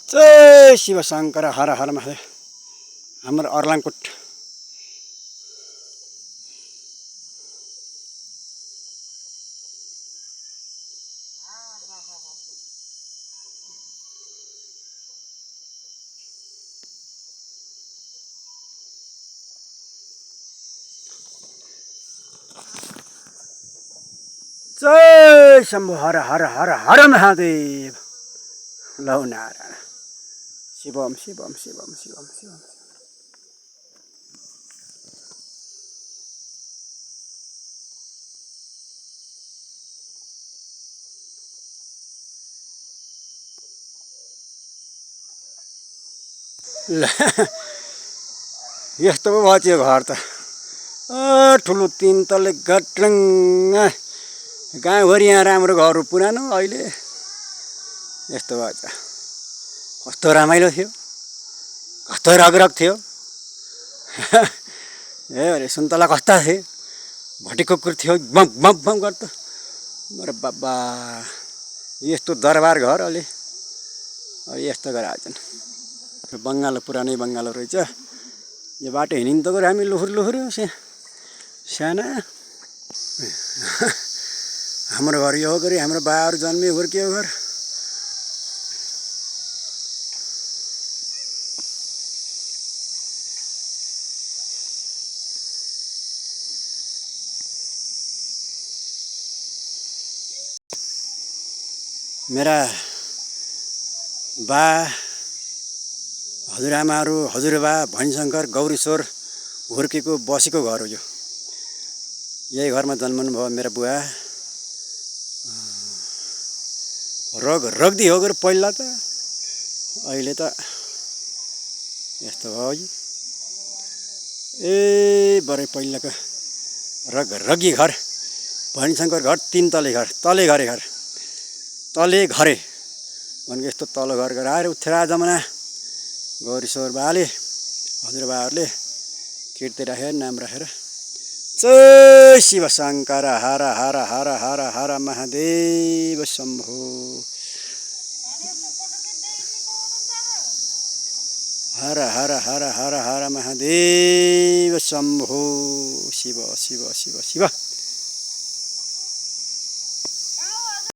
जय शिव शङ्कर हर हर महादेव। हाम्रो अर्लाङकोट जय शम्भु हर हर हर हर महादेव। लौ नारायण शिवम शिवम शिवम शिवम शिवम। यस्तो पो भयो त्यो घर त। ठुलो 3 तले गट्रङ। गाउँभरि यहाँ राम्रो घर पुरानो, अहिले यस्तो भएछ। कस्तो रमाइलो थियो, कस्तो रगरग थियो। ए अरे सुन्तला कस्ता थिए, भटी कुकुर थियो बम बम बम गर्दा। मेरो बाबा यस्तो दरबार घर अहिले यस्तो गराएछन्। बङ्गालो पुरानै बङ्गालो रहेछ। यो बाटो हिँडिन्छ त हामी लुहुर लुहुर साना। हाम्रो घर यो हो गरी हाम्रो बाबाहरू जन्मे हुर्कियो घर। मेरा बा हजुरआमाहरू, हजुरबा भैनशङ्कर गौरीश्वर हुर्केको बसेको घर हो यो। यही घरमा जन्मनु भयो मेरो बुवा। रग्दी हो गएर पहिला त, अहिले त यस्तो भयो। ए बरै पहिलाको रगी घर, भैनशङ्कर घर 3 तले घर, तले घरे भनेको यस्तो तल्लो घर गराएर उठेरा जमाना गौरीश्वर बाले हजुरबाहरूले कीर्ति राखेर नाम राखेर। जय शिव शङ्कर हर हर हर हर हर महादेव शम्भो। हर हर हर हर हर महादेव शम्भो। शिव शिव शिव शिव।